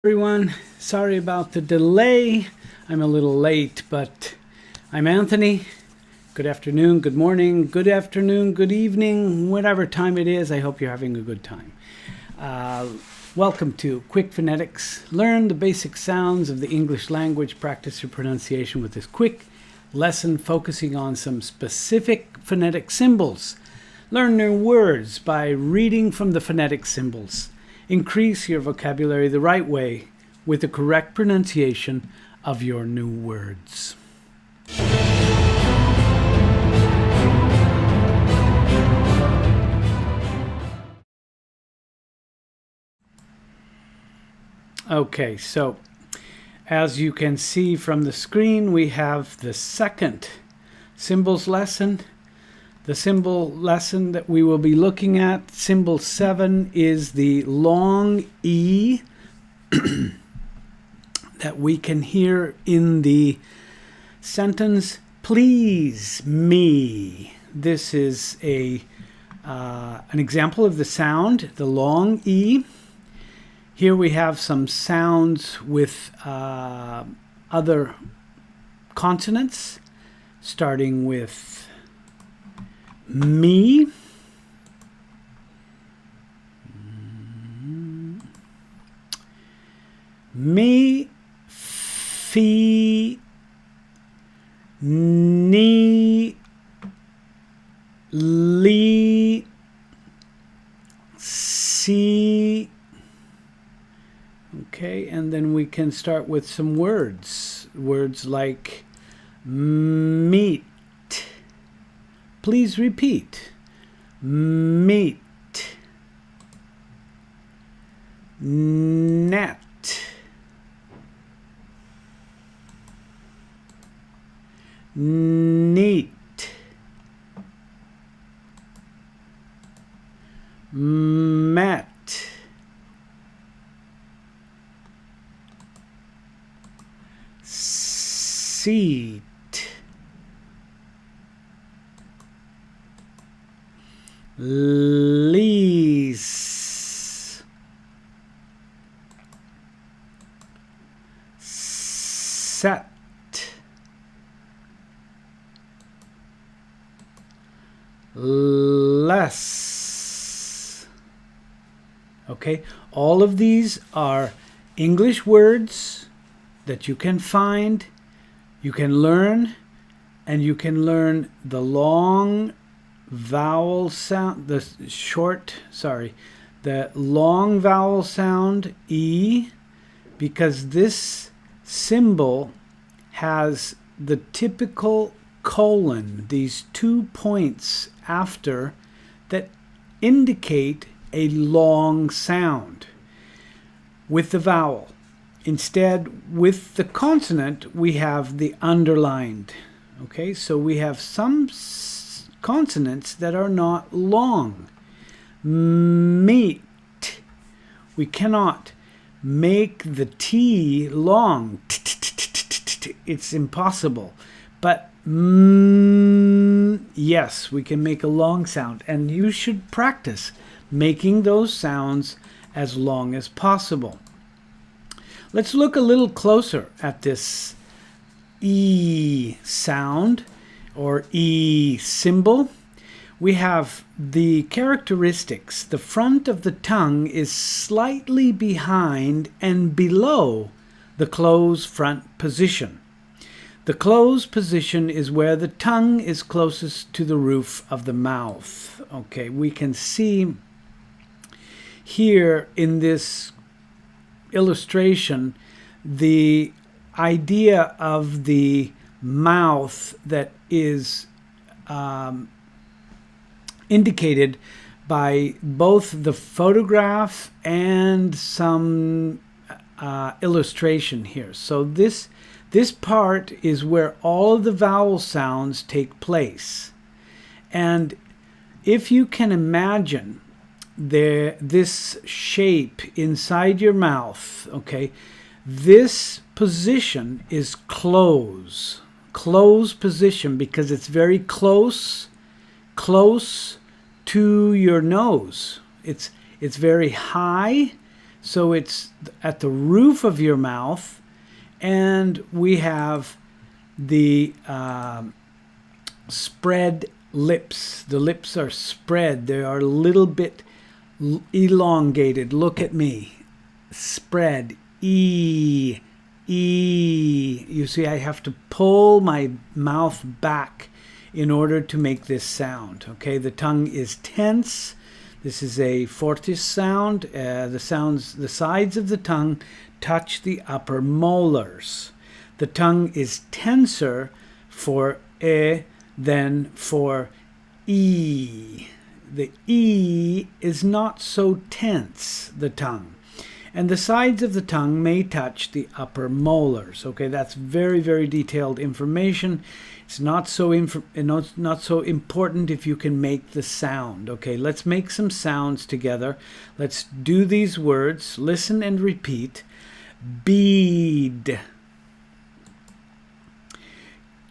Everyone, sorry about the delay. I'm a little late, but I'm Anthony. Good afternoon, good morning, good afternoon, good evening, whatever time it is. I hope you're having a good time. Welcome to Quick Phonetics. Learn the basic sounds of the English language. Practice your pronunciation with this quick lesson focusing on some specific phonetic symbols. Learn new words by reading from the phonetic symbols. Increase your vocabulary the right way with the correct pronunciation of your new words. Okay, so as you can see from the screen, we have the second symbols lesson. The symbol lesson that we will be looking at, symbol 7, is the long E that we can hear in the sentence, please me. This is an example of the sound, the long E. Here we have some sounds with other consonants, starting with me, me, fee, ni, li, si. Okay, and then we can start with some words. Words like meat. Please repeat. Meat. Net. Neat. Met. Seat. Lease. Set. Less. Okay, all of these are English words that you can find, you can learn, and you can learn the long vowel sound, the long vowel sound E, because this symbol has the typical colon, these 2 points after, that indicate a long sound with the vowel. Instead, with the consonant, we have the underlined. Okay, so we have some consonants that are not long. Meat. We cannot make the T long. It's impossible. But yes, we can make a long sound. And you should practice making those sounds as long as possible. Let's look a little closer at this E sound or E symbol. We have the characteristics. The front of the tongue is slightly behind and below the closed front position. The closed position is where the tongue is closest to the roof of the mouth. Okay, we can see here in this illustration the idea of the mouth that is indicated by both the photograph and some illustration here. So this part is where all of the vowel sounds take place. And if you can imagine this shape inside your mouth, okay, this position is close position because it's very close to your nose. It's very high, So it's at the roof of your mouth, and we have the spread lips. The lips are spread. They are a little bit elongated. Look at me. Spread. E. E. You see, I have to pull my mouth back in order to make this sound. Okay, the tongue is tense. This is a fortis sound. The sides of the tongue touch the upper molars. The tongue is tenser for e than for e. The e is not so tense, the tongue. And the sides of the tongue may touch the upper molars. Okay, that's very, very detailed information. It's not so important if you can make the sound. Okay, let's make some sounds together. Let's do these words. Listen and repeat. Bead.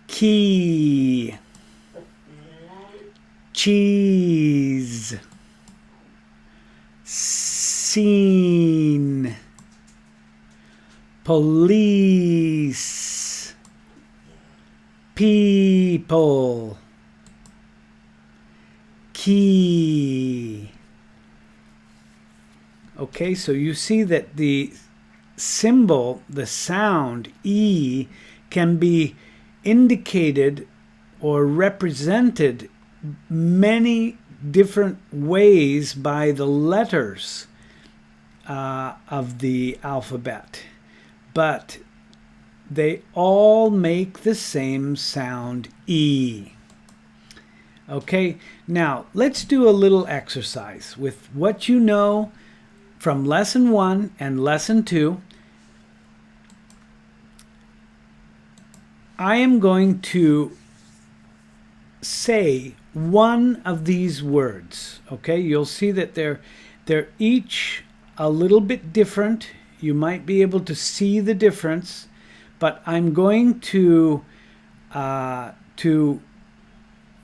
Key. Cheese. Scene. Police. People. Key. Okay, so you see that the symbol, the sound E, can be indicated or represented many different ways by the letters of the alphabet, but they all make the same sound E. Okay, now let's do a little exercise with what you know from lesson 1 and lesson 2. I am going to say one of these words. Okay, you'll see that they're each a little bit different. You might be able to see the difference, but I'm going to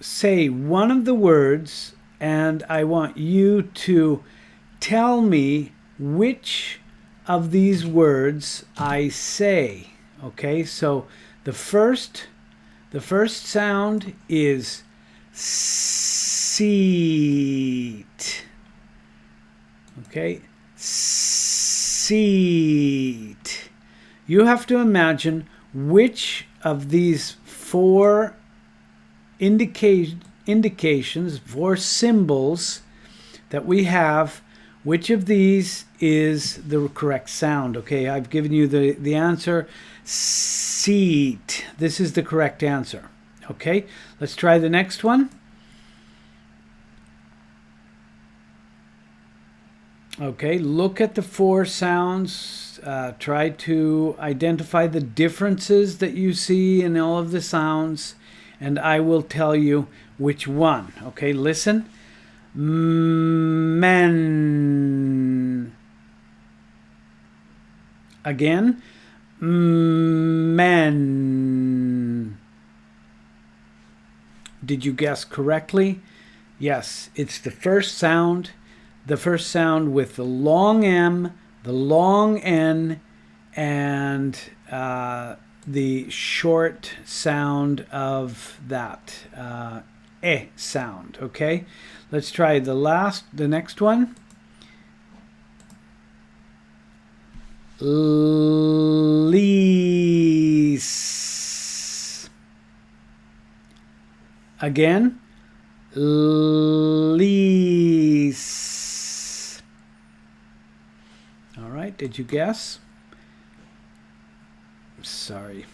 say one of the words, and I want you to tell me which of these words I say. Okay, so the first sound is seat. Okay, seat. You have to imagine which of these 4 indications, 4 symbols that we have, which of these is the correct sound. Okay, I've given you the answer. Seat. This is the correct answer. Okay, let's try the next one. Okay, look at the 4 sounds. Try to identify the differences that you see in all of the sounds, and I will tell you which one. Okay, listen. Men. Again. Men. Did you guess correctly? Yes, it's the first sound with the long M, the long N, and the short sound of that E sound. Okay, let's try the next one. Lease. Again. Lease. All right, did you guess? Sorry,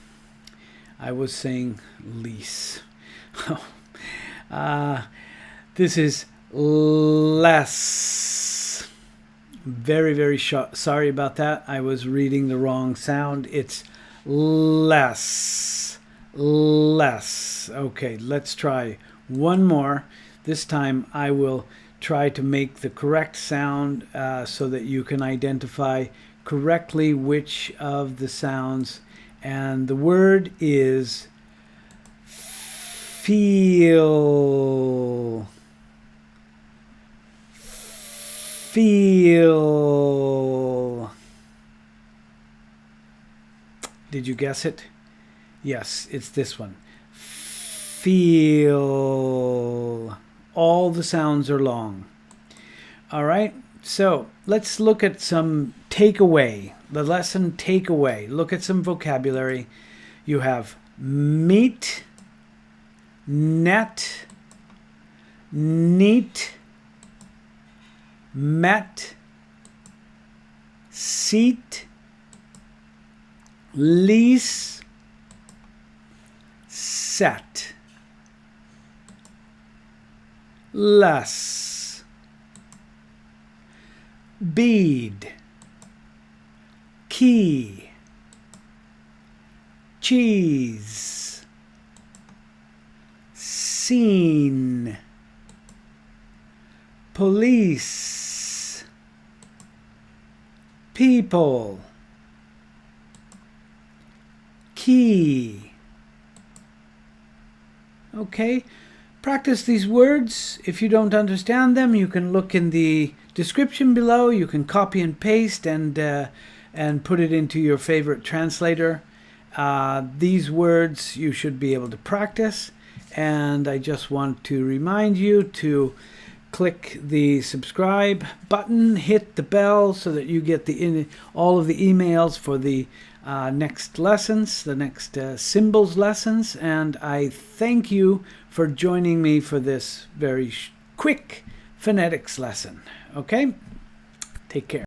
I was saying lease. This is less. Very, very sorry about that. I was reading the wrong sound. It's less. Less. Okay, let's try one more. This time I will try to make the correct sound so that you can identify correctly which of the sounds. And the word is feel. Feel. Did you guess it? Yes, it's this one. Feel. All the sounds are long. All right, so let's look at some takeaway. The lesson takeaway. Look at some vocabulary. You have meet, net, neat, met, seat, lease, set, less, bead, key, cheese, scene, police, people, key. Okay, practice these words. If you don't understand them, you can look in the description below. You can copy and paste and put it into your favorite translator. These words you should be able to practice, and I just want to remind you to click the subscribe button, hit the bell so that you get all of the emails for the next lessons, the next symbols lessons. And I thank you for joining me for this very quick phonetics lesson. Okay, take care.